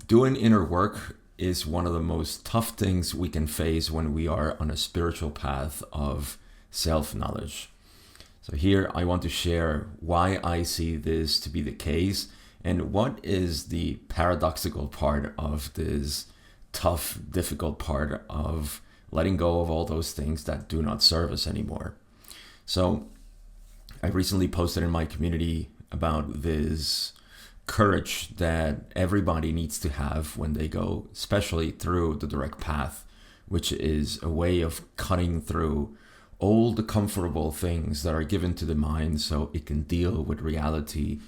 Doing inner work is one of the most tough things we can face when we are on a spiritual path of self-knowledge. So here I want to share why I see this to be the case and what is the paradoxical part of this tough, difficult part of letting go of all those things that do not serve us anymore. So I recently posted in my community about this courage that everybody needs to have when they go, especially through the direct path, which is a way of cutting through all the comfortable things that are given to the mind so it can deal with reality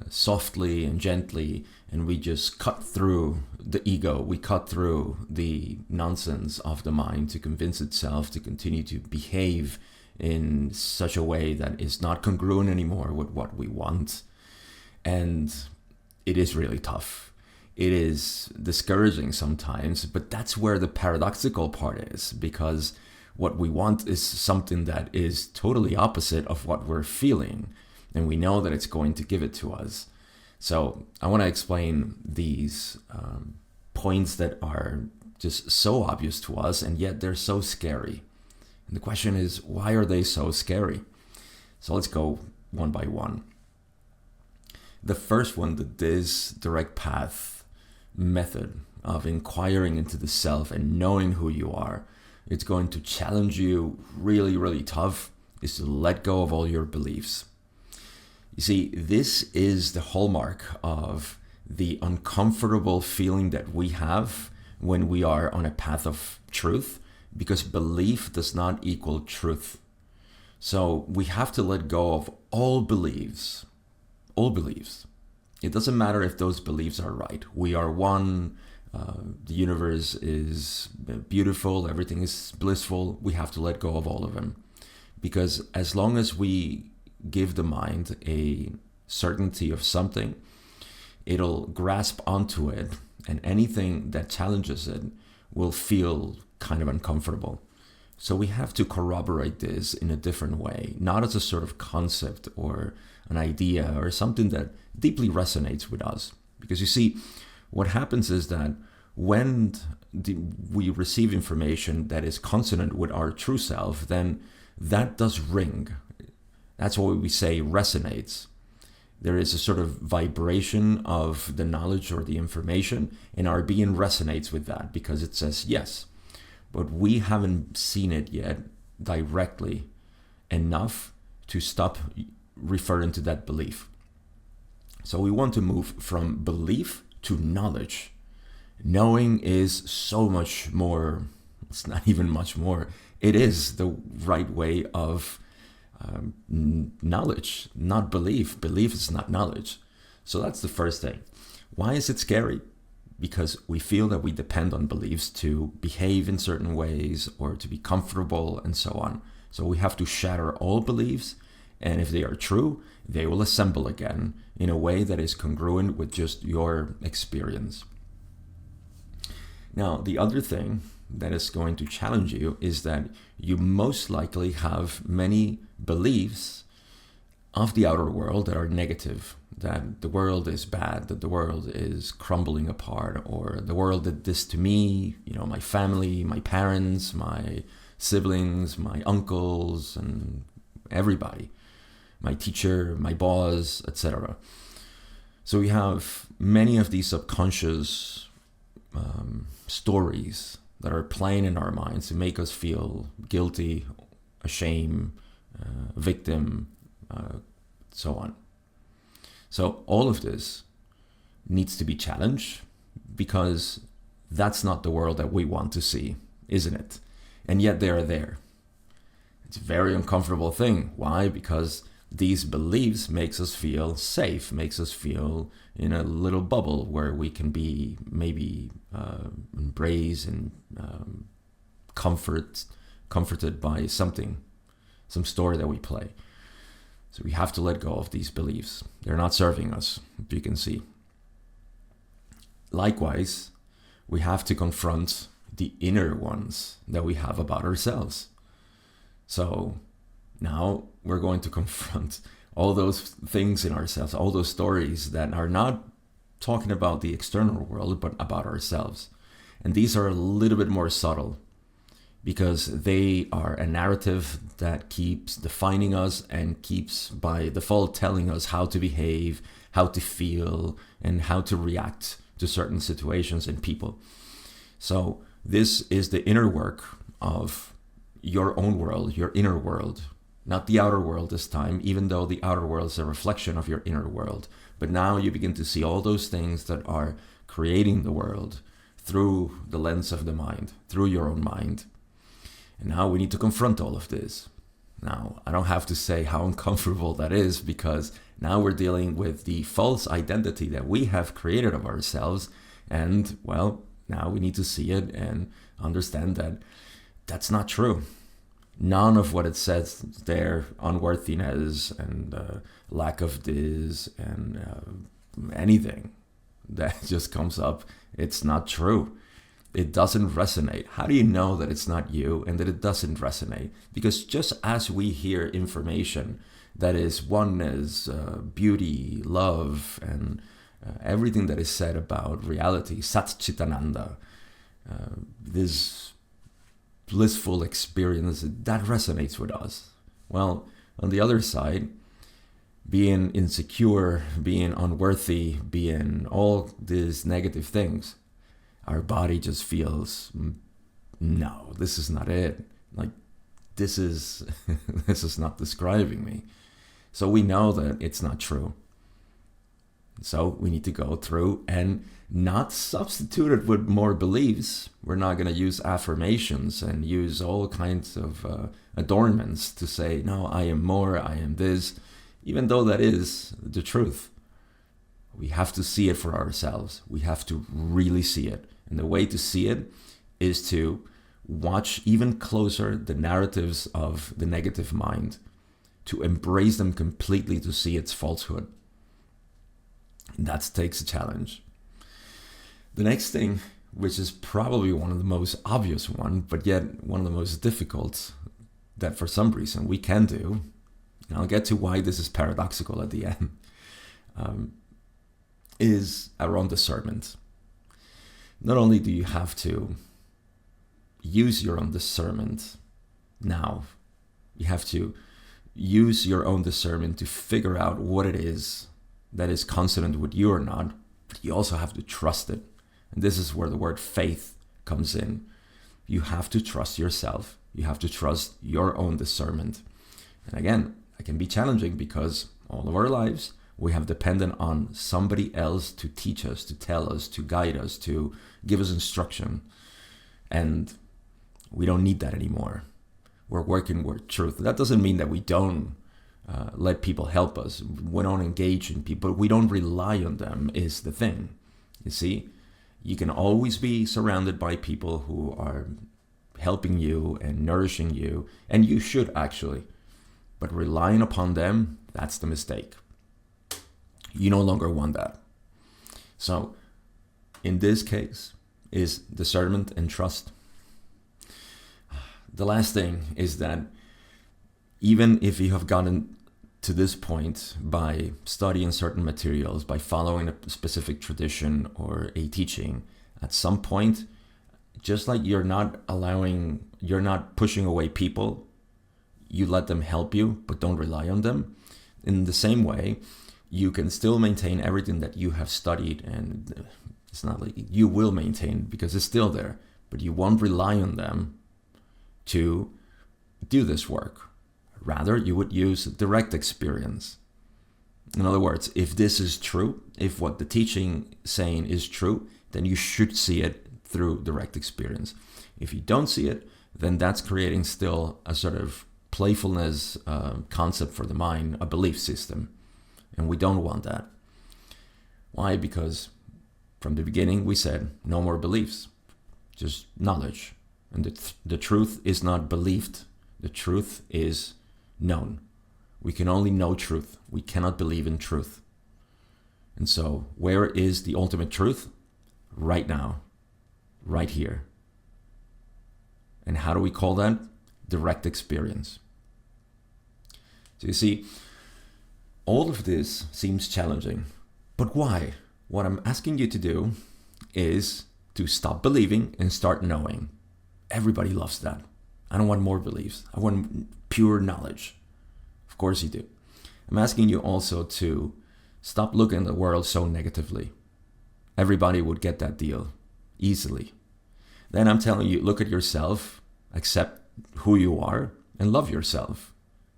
softly and gently, and we just cut through the ego, we cut through the nonsense of the mind to convince itself to continue to behave in such a way that is not congruent anymore with what we want. And it is really tough. It is discouraging sometimes, but that's where the paradoxical part is, because what we want is something that is totally opposite of what we're feeling, and we know that it's going to give it to us. So I want to explain these points that are just so obvious to us, and yet they're so scary. And the question is, why are they so scary? So let's go one by one. The first one, this direct path method of inquiring into the self and knowing who you are, it's going to challenge you really, really tough, is to let go of all your beliefs. You see, this is the hallmark of the uncomfortable feeling that we have when we are on a path of truth, because belief does not equal truth. So we have to let go of all beliefs. All beliefs. It doesn't matter if those beliefs are right. We are one. The universe is beautiful. Everything is blissful. We have to let go of all of them. Because as long as we give the mind a certainty of something, it'll grasp onto it, and anything that challenges it will feel kind of uncomfortable. So we have to corroborate this in a different way, not as a sort of concept or an idea or something that deeply resonates with us. Because you see, what happens is that when we receive information that is consonant with our true self, then that does ring. That's what we say resonates. There is a sort of vibration of the knowledge or the information, and our being resonates with that because it says yes. But we haven't seen it yet directly enough to stop referring to that belief. So we want to move from belief to knowledge. Knowing is so much more, it's not even much more, it is the right way of knowledge, not belief. Belief is not knowledge. So that's the first thing. Why is it scary? Because we feel that we depend on beliefs to behave in certain ways or to be comfortable and so on. So we have to shatter all beliefs, and if they are true, they will assemble again in a way that is congruent with just your experience. Now, the other thing that is going to challenge you is that you most likely have many beliefs of the outer world that are negative, that the world is bad, that the world is crumbling apart, or the world did this to me, my family, my parents, my siblings, my uncles, and everybody, my teacher, my boss, etc. So we have many of these subconscious stories that are playing in our minds to make us feel guilty, ashamed, victim, so on. So all of this needs to be challenged, because that's not the world that we want to see, isn't it? And yet they are there. It's a very uncomfortable thing. Why? Because these beliefs makes us feel safe, makes us feel in a little bubble where we can be maybe embraced and comforted by something, some story that we play. So we have to let go of these beliefs. They're not serving us, you can see. Likewise, we have to confront the inner ones that we have about ourselves. So now we're going to confront all those things in ourselves, all those stories that are not talking about the external world, but about ourselves. And these are a little bit more subtle because they are a narrative that keeps defining us and keeps by default telling us how to behave, how to feel, and how to react to certain situations and people. So this is the inner work of your own world, your inner world, not the outer world this time, even though the outer world is a reflection of your inner world. But now you begin to see all those things that are creating the world through the lens of the mind, through your own mind. And now we need to confront all of this. Now, I don't have to say how uncomfortable that is, because now we're dealing with the false identity that we have created of ourselves. And, well, now we need to see it and understand that that's not true. None of what it says there, unworthiness and lack of this and anything that just comes up, it's not true. It doesn't resonate. How do you know that it's not you and that it doesn't resonate? Because just as we hear information that is oneness, beauty, love, and everything that is said about reality, Sat Chitananda, this blissful experience, that resonates with us. Well, on the other side, being insecure, being unworthy, being all these negative things, our body just feels, no, this is not it. Like, this is this is not describing me. So we know that it's not true. So we need to go through and not substitute it with more beliefs. We're not going to use affirmations and use all kinds of adornments to say, no, I am more, I am this, even though that is the truth. We have to see it for ourselves. We have to really see it. And the way to see it is to watch even closer the narratives of the negative mind, to embrace them completely, to see its falsehood. And that takes a challenge. The next thing, which is probably one of the most obvious one, but yet one of the most difficult, that for some reason we can do, and I'll get to why this is paradoxical at the end, is around discernment. Not only do you have to use your own discernment now, you have to use your own discernment to figure out what it is that is consonant with you or not, but you also have to trust it. And this is where the word faith comes in. You have to trust yourself. You have to trust your own discernment. And again, it can be challenging because all of our lives, we have depended on somebody else to teach us, to tell us, to guide us, to give us instruction. And we don't need that anymore. We're working with truth. That doesn't mean that we don't let people help us. We don't engage in people. We don't rely on them is the thing. You see, you can always be surrounded by people who are helping you and nourishing you, and you should actually. But relying upon them, that's the mistake. You no longer want that. So, in this case, is discernment and trust. The last thing is that even if you have gotten to this point by studying certain materials, by following a specific tradition or a teaching, at some point, just like you're not pushing away people, you let them help you, but don't rely on them. In the same way, you can still maintain everything that you have studied, and it's not like you will maintain because it's still there, but you won't rely on them to do this work. Rather, you would use direct experience. In other words, if this is true, if what the teaching saying is true, then you should see it through direct experience. If you don't see it, then that's creating still a sort of playfulness concept for the mind, a belief system. And we don't want that. Why? Because from the beginning we said no more beliefs, just knowledge. And the truth is not believed. The truth is known. We can only know truth. We cannot believe in truth. And so where is the ultimate truth? Right now. Right here. And how do we call that? Direct experience. So you see, all of this seems challenging. But why? what I'm asking you to do is to stop believing and start knowing. Everybody loves that. I don't want more beliefs. I want pure knowledge. Of course you do. I'm asking you also to stop looking at the world so negatively. Everybody would get that deal easily. Then I'm telling you, look at yourself, accept who you are, and love yourself.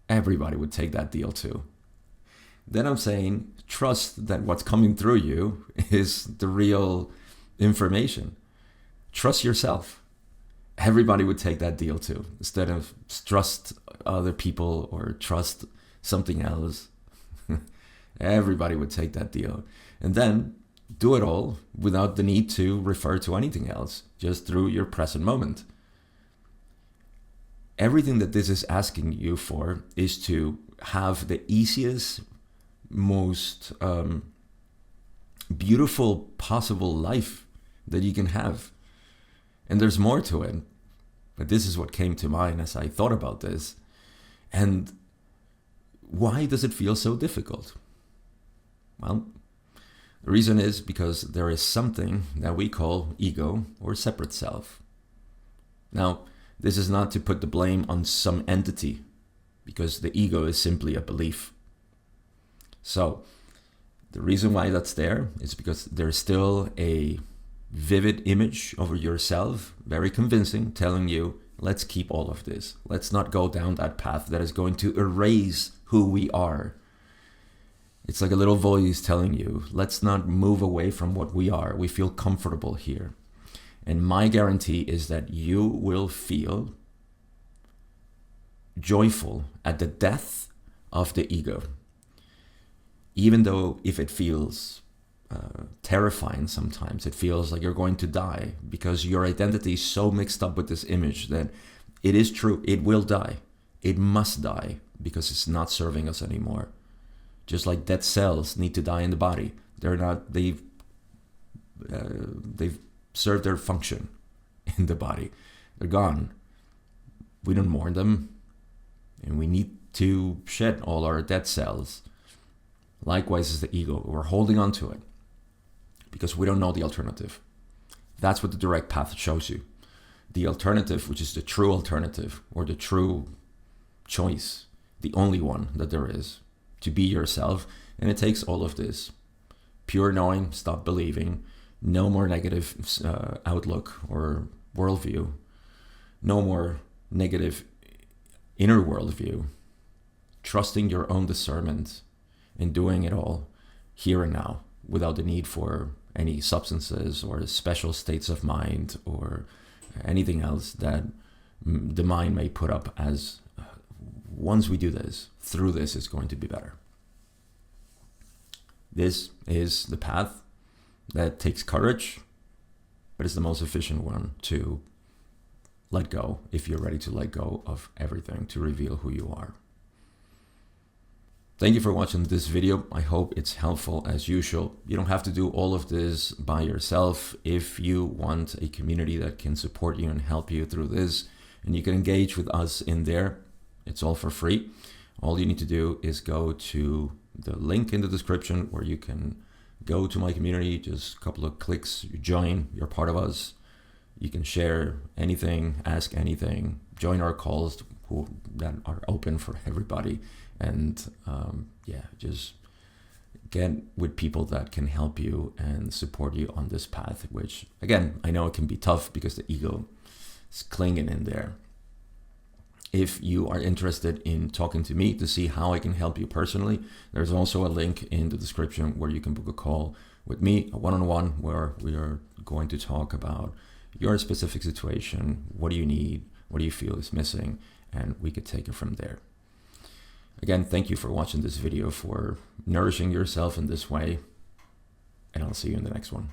Everybody would take that deal too. Then I'm saying, trust that what's coming through you is the real information. Trust yourself. Everybody would take that deal too. Instead of trust other people or trust something else. Everybody would take that deal. And then do it all without the need to refer to anything else, just through your present moment. Everything that this is asking you for is to have the easiest, most beautiful possible life that you can have. And there's more to it. But this is what came to mind as I thought about this. And why does it feel so difficult? Well, the reason is because there is something that we call ego or separate self. Now, this is not to put the blame on some entity, because the ego is simply a belief. So, the reason why that's there is because there's still a vivid image of yourself, very convincing, telling you, let's keep all of this. Let's not go down that path that is going to erase who we are. It's like a little voice telling you, let's not move away from what we are. We feel comfortable here. And my guarantee is that you will feel joyful at the death of the ego. Even though if it feels terrifying sometimes, it feels like you're going to die because your identity is so mixed up with this image that it is true, it will die. It must die because it's not serving us anymore. Just like dead cells need to die in the body. They've served their function in the body. They're gone. We don't mourn them. And we need to shed all our dead cells. Likewise is the ego. We're holding on to it because we don't know the alternative. That's what the direct path shows you. The alternative, which is the true alternative or the true choice, the only one that there is, to be yourself. And it takes all of this. Pure knowing, stop believing, no more negative outlook or worldview, no more negative inner worldview, trusting your own discernment and doing it all here and now without the need for any substances or special states of mind or anything else that the mind may put up as once we do this, through this, it's going to be better. This is the path that takes courage, but it's the most efficient one to let go if you're ready to let go of everything, to reveal who you are. Thank you for watching this video. I hope it's helpful as usual. You don't have to do all of this by yourself. If you want a community that can support you and help you through this, and you can engage with us in there, it's all for free. All you need to do is go to the link in the description where you can go to my community. Just a couple of clicks, you join, you're part of us. You can share anything, ask anything, join our calls that are open for everybody. And just get with people that can help you and support you on this path, which again, I know it can be tough because the ego is clinging in there. If you are interested in talking to me to see how I can help you personally, there's also a link in the description where you can book a call with me, a one-on-one, where we are going to talk about your specific situation. What do you need? What do you feel is missing? And we could take it from there. Again, thank you for watching this video, for nourishing yourself in this way, and I'll see you in the next one.